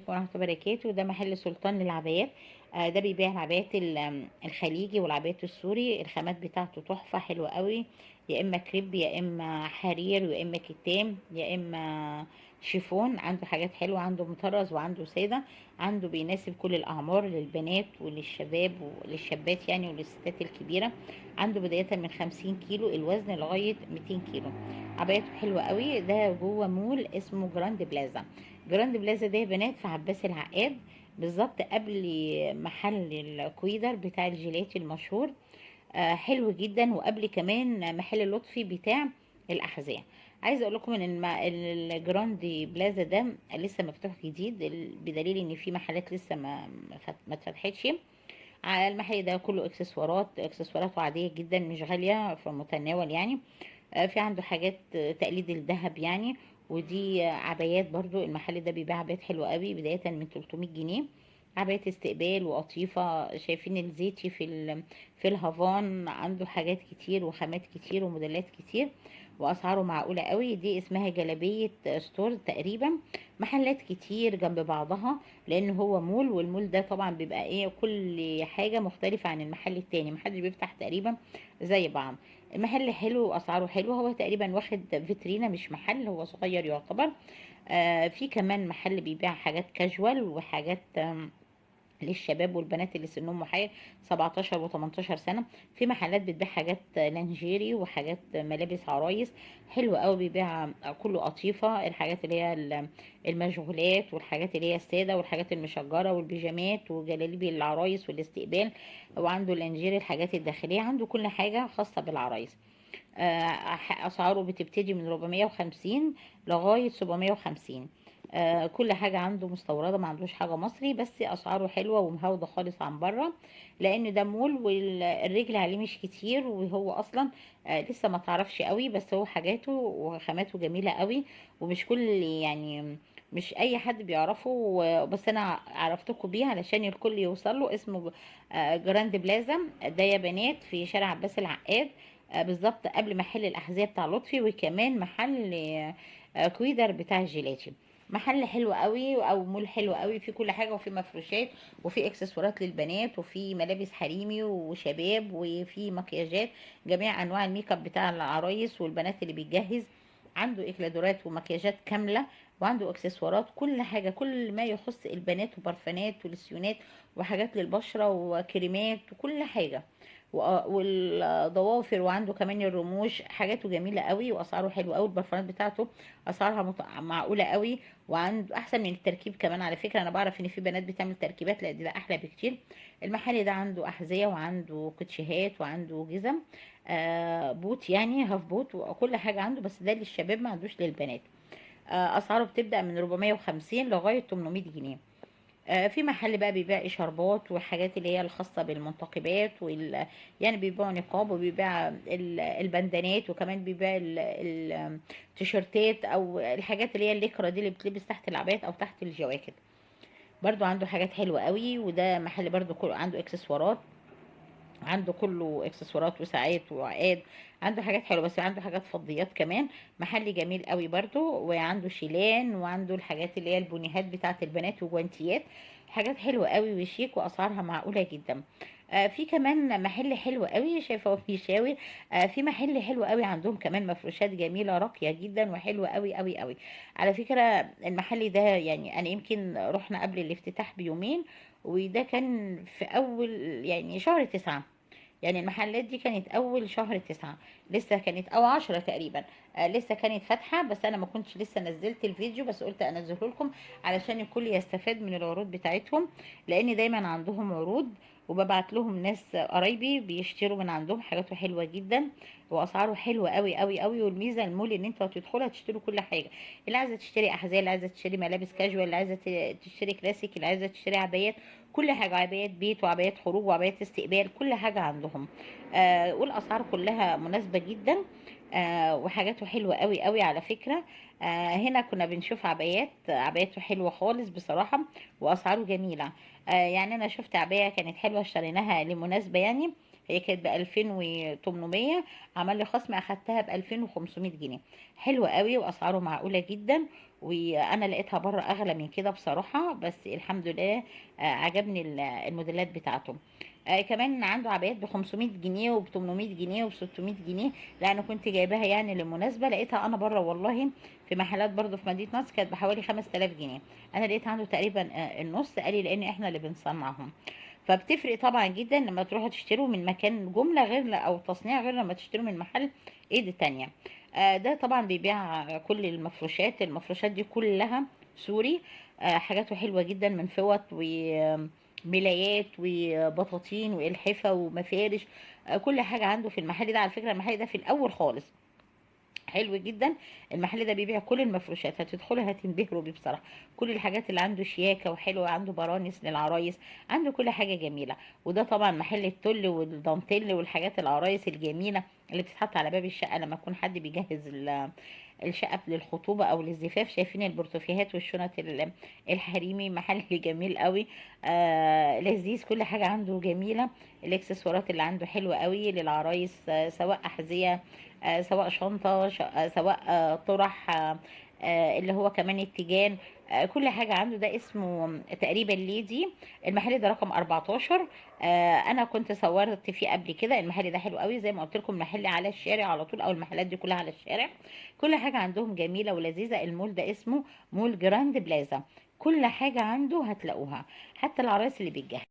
عليكم ورحمة الله وبركاته. ده محل سلطان للعبايات. ده بيبيع العبايات الخليجي والعبايات السوري. الخامات بتاعته تحفة حلوة قوي، يا اما كريب يا اما حرير يا اما كتان يا اما شيفون. عنده حاجات حلوة، عنده مطرز وعنده سادة. عنده بيناسب كل الاعمار، للبنات وللشباب وللشابات يعني وللستات الكبيرة. عنده بداية من 50 كيلو الوزن لغاية 200 كيلو. عبايته حلوة قوي. ده جوه مول اسمه جراند بلازا. جراند بلازا ده يا بنات في عباس العقاد، بالظبط قبل محل الكويدر بتاع الجيلاتي المشهور. حلو جدا، وقبل كمان محل لطفي بتاع الأحذية. عايزه اقول لكم ان الجراند بلازا ده لسه مفتوح جديد، بدليل ان في محلات لسه ما اتفتحتش. على المحل ده كله اكسسوارات عاديه جدا، مش غاليه، في متناول يعني. في عنده حاجات تقليد الذهب يعني. ودي عبايات برضو، المحل ده بيبيع عبايات حلوة قوي بداية من 300 جنيه. عبايات استقبال وقطيفة. شايفين الزيتي في الهافان، عنده حاجات كتير وخامات كتير وموديلات كتير، واسعاره معقولة قوي. دي اسمها جلابية ستور تقريبا. محلات كتير جنب بعضها، لان هو مول، والمول ده طبعا بيبقى ايه، كل حاجة مختلفة عن المحل التاني، محدش بيفتح تقريبا زي بعض. المحل حلو واسعاره حلوه، هو تقريبا واخد فيترينا مش محل، هو صغير يعتبر. في كمان محل بيبيع حاجات كاجوال وحاجات للشباب والبنات اللي سنهم محير 17 و18 سنة. في محلات بتبيع حاجات لانجيري وحاجات ملابس عرايس. حلو قوي، بيبيع كله قطيفة، الحاجات اللي هي المشغولات، والحاجات اللي هي السادة، والحاجات المشجرة، والبيجامات وجلاليب العرايس والاستقبال. وعنده لانجيري الحاجات الداخلية، عنده كل حاجة خاصة بالعرايس. اسعاره بتبتدي من 450 لغايه 750. كل حاجه عنده مستورده، ما عندوش حاجه مصري، بس اسعاره حلوه ومهوده خالص عن بره، لان ده مول والرجل عليه مش كتير، وهو اصلا لسه ما تعرفش قوي، بس هو حاجاته وخاماته جميله قوي. ومش كل يعني مش اي حد بيعرفه، بس انا عرفتكم بيه علشان الكل يوصل له. اسمه جراند بلازا. ده يا بنات في شارع عباس العقاد، بالظبط قبل محل الأحذية بتاع لطفي، وكمان محل كويدر بتاع الجيلاتي. محل حلو قوي او مول حلو قوي، فيه كل حاجه، وفيه مفروشات، وفيه اكسسوارات للبنات، وفيه ملابس حريمي وشباب، وفيه مكياجات، جميع انواع الميك اب بتاع العرايس والبنات اللي بيتجهز. عنده اكلادورات ومكياجات كامله، وعنده اكسسوارات، كل حاجه، كل ما يخص البنات، وبرفانات ولسيونات وحاجات للبشره وكريمات وكل حاجه، والضوافر. وعنده كمان الرموش، حاجاته جميله قوي واسعاره حلوه قوي. البرفانات بتاعته اسعارها معقوله قوي، وعنده احسن من التركيب كمان. على فكره انا بعرف ان في بنات بتعمل تركيبات، لا ده احلى بكتير. المحل ده عنده احذيه وعنده كوتشيهات وعنده جزم، بوت يعني هاف بوت، وكل حاجه عنده، بس ده للشباب ما عندوش للبنات. اسعاره بتبدا من 450 لغايه 800 جنيه. في محل بقى بيبيع اشاربات وحاجات اللي هي الخاصه بالمنتقبات يعني بيبيعوا نقاب، وبيبيع البندانات، وكمان بيبيع التيشيرتات، او الحاجات اللي هي الليكرا دي اللي بتلبس تحت العبايات او تحت الجواكت. برضو عنده حاجات حلوه قوي. وده محل برضو عنده اكسسوارات، عنده كله اكسسوارات وساعات وعقاد. عنده حاجات حلوه، بس عنده حاجات فضيات كمان. محل جميل قوي برضو، وعنده شيلان، وعنده الحاجات اللي هي البونيهات بتاعه البنات وجوانتيات. حاجات حلوه قوي وشيك، واسعارها معقوله جدا. في كمان محل حلو قوي شايفه وفي شاور. في محل حلو قوي عندهم كمان مفروشات جميله راقيه جدا وحلوه قوي قوي قوي. على فكره المحل ده يعني انا يمكن رحنا قبل الافتتاح بيومين، وده كان في اول يعني شهر 9. يعني المحلات دي كانت اول شهر 9، لسه كانت او 10 تقريبا. لسه كانت فاتحه، بس انا ما كنتش لسه نزلت الفيديو، بس قلت انزله لكم علشان الكل يستفاد من العروض بتاعتهم، لان دايما عندهم عروض، وببعت لهم ناس قرايبي بيشتروا من عندهم. حاجاته حلوه جدا واسعاره حلوه قوي قوي قوي. والميزه المول ان انتوا هتدخلوا هتشتروا كل حاجه، اللي عايزه تشتري احذيه، اللي عايزه تشتري ملابس كاجوال، اللي عايزه تشتري كلاسيك، اللي عايزه تشتري عبايات، كل حاجه، عبايات بيت وعبايات خروج وعبايات استقبال، كل حاجه عندهم. والاسعار كلها مناسبه جدا. وحاجاته حلوه قوي قوي على فكره. هنا كنا بنشوف عباياته حلوه خالص بصراحه، واسعاره جميله. يعني انا شفت عبايه كانت حلوه اشتريناها لمناسبه يعني، هي كانت ب 2800، عمل لي خصم اخدتها ب 2500 جنيه. حلوه قوي واسعاره معقوله جدا. وانا لقيتها بره اغلى من كده بصراحه، بس الحمد لله عجبني الموديلات بتاعته. كمان عنده عبايات ب 500 جنيه وب 800 جنيه وب 600 جنيه. لا انا كنت جايباها يعني للمناسبه، لقيتها انا بره والله في محلات برضو في مدينه نصر كانت بحوالي 5000 جنيه. انا لقيت عنده تقريبا النص، قال لي لان احنا اللي بنصنعهم. فبتفرق طبعا جدا لما تروحوا تشتروا من مكان جمله غير او تصنيع، غير لما تشتروا من محل ايد تانية. ده طبعا بيبيع كل المفروشات دي كلها سوري. حاجاته حلوه جدا، من فوط وملايات وبطاطين والحفه ومفارش. كل حاجه عنده في المحل ده. على فكره المحل ده في الاول خالص حلو جدا. المحل ده بيبيع كل المفروشات، هتدخلوا هتنبهروا بيه بصراحه. كل الحاجات اللي عنده شياكه وحلوه، عنده برانس للعرايس، عنده كل حاجه جميله. وده طبعا محل التل والدانتيل والحاجات العرايس الجميله اللي بتتحط على باب الشقه لما يكون حد بيجهز الشقه للخطوبه او للزفاف. شايفين البرتوفيهات والشنط الحريمي، محل جميل قوي. لذيذ، كل حاجه عنده جميله. الاكسسوارات اللي عنده حلوه قوي للعرايس، سواء احذيه، سواء شنطة، سواء طرح، اللي هو كمان التيجان. كل حاجة عنده. ده اسمه تقريبا ليدي. المحل ده رقم 14. انا كنت صورت فيه قبل كده. المحل ده حلو قوي، زي ما قلت لكم محل على الشارع على طول، او المحلات دي كلها على الشارع. كل حاجة عندهم جميلة ولذيذة. المول ده اسمه مول جراند بلازا. كل حاجة عنده هتلاقوها، حتى العرايس اللي بيتجهز